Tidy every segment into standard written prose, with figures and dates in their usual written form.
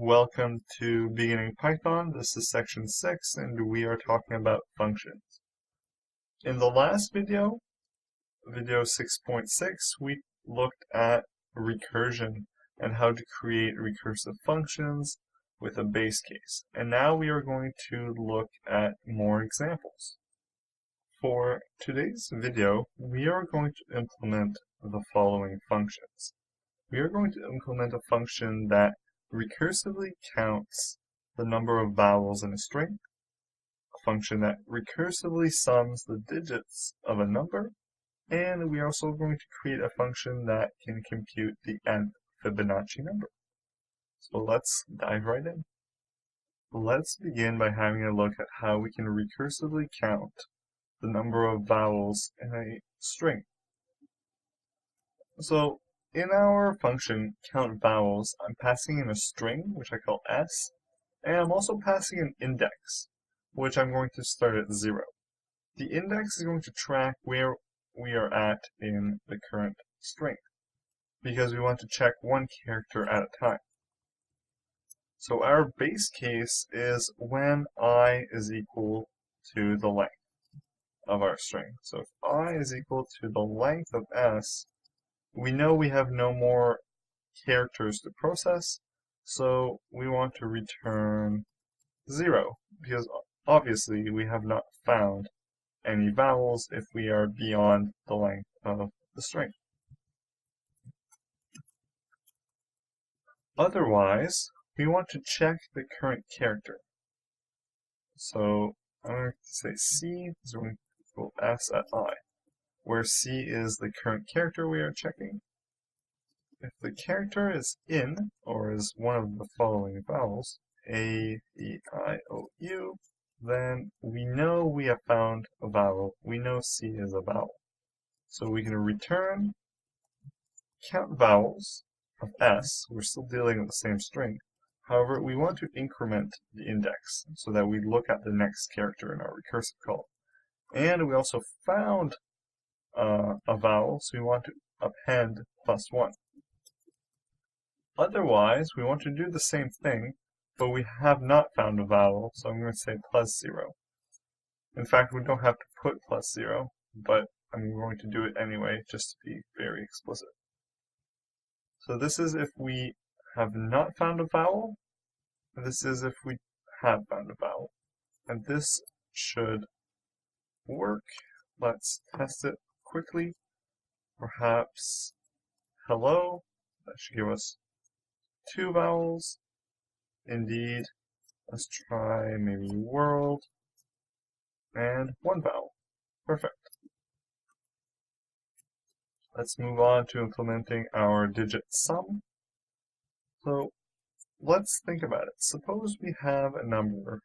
Welcome to Beginning Python. This is section 6 and we are talking about functions. In the last video, video 6.6, we looked at recursion and how to create recursive functions with a base case. And now we are going to look at more examples. For today's video, we are going to implement the following functions. We are going to implement a function that recursively counts the number of vowels in a string, a function that recursively sums the digits of a number, and we are also going to create a function that can compute the nth Fibonacci number. So let's dive right in. Let's begin by having a look at how we can recursively count the number of vowels in a string. So in our function countVowels, I'm passing in a string, which I call s, and I'm also passing an index, which I'm going to start at 0. The index is going to track where we are at in the current string, because we want to check one character at a time. So our base case is when I is equal to the length of our string. So if I is equal to the length of s, we know we have no more characters to process, so we want to return 0, because obviously we have not found any vowels if we are beyond the length of the string. Otherwise, we want to check the current character. So I'm going to say c is going to equal s at I, where c is the current character we are checking. If the character is in, or is one of the following vowels, A, E, I, O, U, then we know we have found a vowel. We know C is a vowel. So we can return countVowels of S. We're still dealing with the same string. However, we want to increment the index so that we look at the next character in our recursive call. And we also found a vowel, so we want to append +1. Otherwise, we want to do the same thing, but we have not found a vowel, so I'm going to say +0. In fact, we don't have to put +0, but I'm going to do it anyway, just to be very explicit. So this is if we have not found a vowel, and this is if we have found a vowel. And this should work. Let's test it quickly. Perhaps hello, that should give us 2 vowels. Indeed. Let's try maybe world and 1 vowel. Perfect. Let's move on to implementing our digit sum. So let's think about it. Suppose we have a number,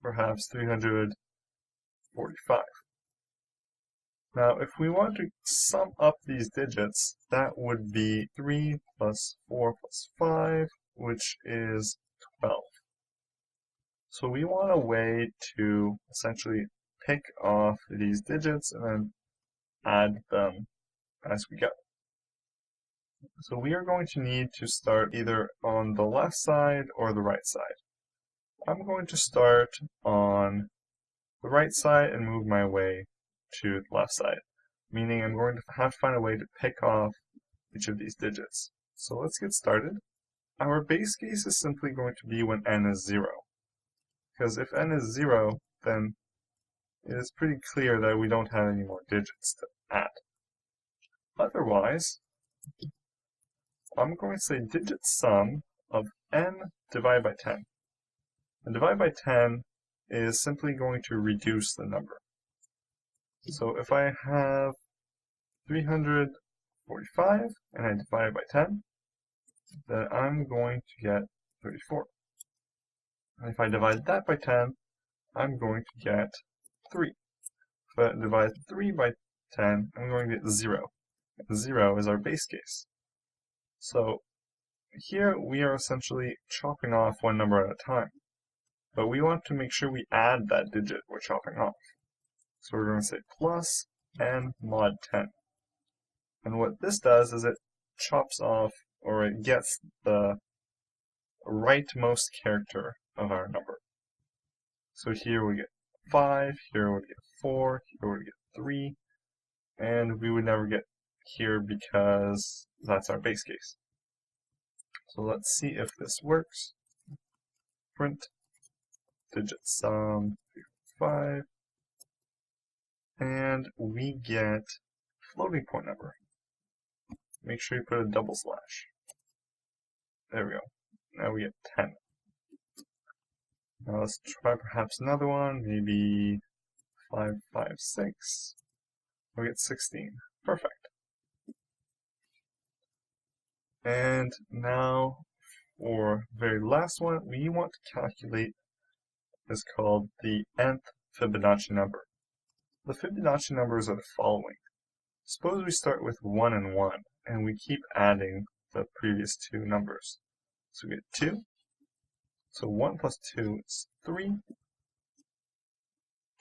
perhaps 345. Now, if we want to sum up these digits, that would be 3 plus 4 plus 5, which is 12. So we want a way to essentially pick off these digits and then add them as we go. So we are going to need to start either on the left side or the right side. I'm going to start on the right side and move my way to the left side, meaning I'm going to have to find a way to pick off each of these digits. So let's get started. Our base case is simply going to be when n is 0. Because if n is 0, then it is pretty clear that we don't have any more digits to add. Otherwise, I'm going to say digit sum of n divided by 10. And divided by 10 is simply going to reduce the number. So if I have 345 and I divide it by 10, then I'm going to get 34. And if I divide that by 10, I'm going to get 3. If I divide 3 by 10, I'm going to get 0. And 0 is our base case. So here we are essentially chopping off one number at a time. But we want to make sure we add that digit we're chopping off. So we're going to say plus n mod 10. And what this does is it chops off, or it gets the rightmost character of our number. So here we get 5, here we get 4, here we get 3, and we would never get here because that's our base case. So let's see if this works. Print digit sum 5, and we get floating point number. Make sure you put a double slash. There we go. Now we get 10. Now let's try perhaps another one, maybe 5, 5, 6. We get 16. Perfect. And now for the very last one, we want to calculate is called the nth Fibonacci number. The Fibonacci numbers are the following. Suppose we start with 1 and 1, and we keep adding the previous two numbers. So we get 2. So 1 plus 2 is 3.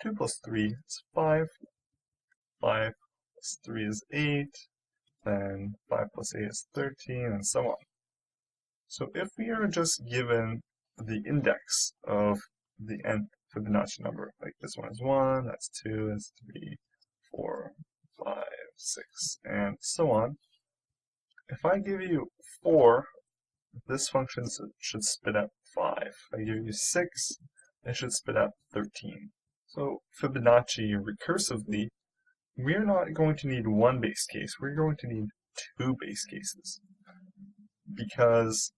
2 plus 3 is 5. 5 plus 3 is 8. Then 5 plus 8 is 13, and so on. So if we are just given the index of the nth Fibonacci number, like this one is 1, that's 2, that's 3, 4, 5, 6, and so on. If I give you 4, this function should spit out 5. If I give you 6, it should spit out 13. So Fibonacci recursively, we're not going to need one base case, we're going to need two base cases. Because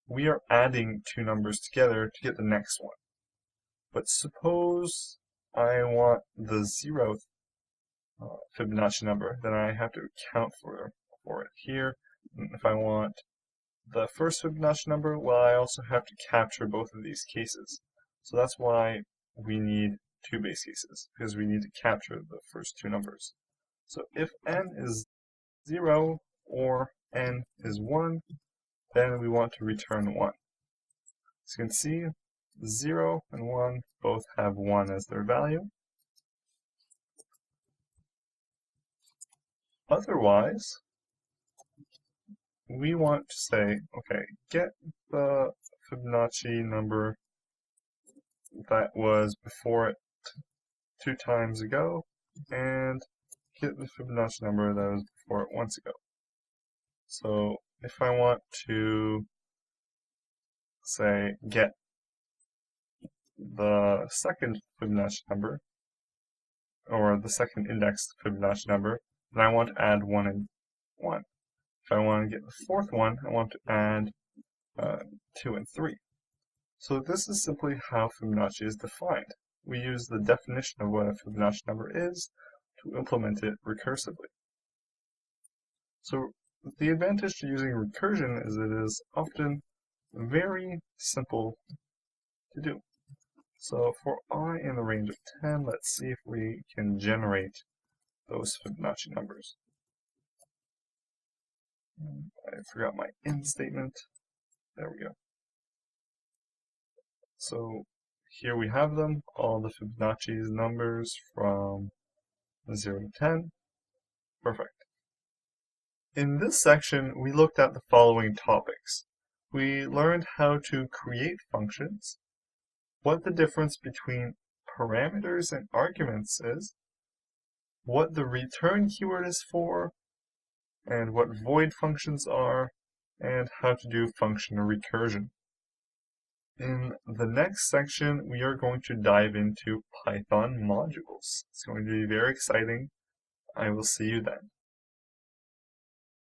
we are adding two numbers together to get the next one. But suppose I want the 0th Fibonacci number, then I have to account for it here. And if I want the first Fibonacci number, well, I also have to capture both of these cases. So that's why we need two base cases, because we need to capture the first two numbers. So if n is 0 or n is 1, then we want to return 1. As you can see, 0 and 1 both have 1 as their value. Otherwise, we want to say, okay, get the Fibonacci number that was before it 2 times ago, and get the Fibonacci number that was before it once ago. So if I want to, say, get the second Fibonacci number, or the second indexed Fibonacci number, then I want to add 1 and 1. If I want to get the fourth one, I want to add 2 and 3. So this is simply how Fibonacci is defined. We use the definition of what a Fibonacci number is to implement it recursively. So the advantage to using recursion is it is often very simple to do. So for I in the range of 10, let's see if we can generate those Fibonacci numbers. I forgot my in statement. There we go. So here we have them, all the Fibonacci's numbers from 0 to 10. Perfect. In this section, we looked at the following topics. We learned how to create functions, what the difference between parameters and arguments is, what the return keyword is for, and what void functions are, and how to do function recursion. In the next section, we are going to dive into Python modules. It's going to be very exciting. I will see you then.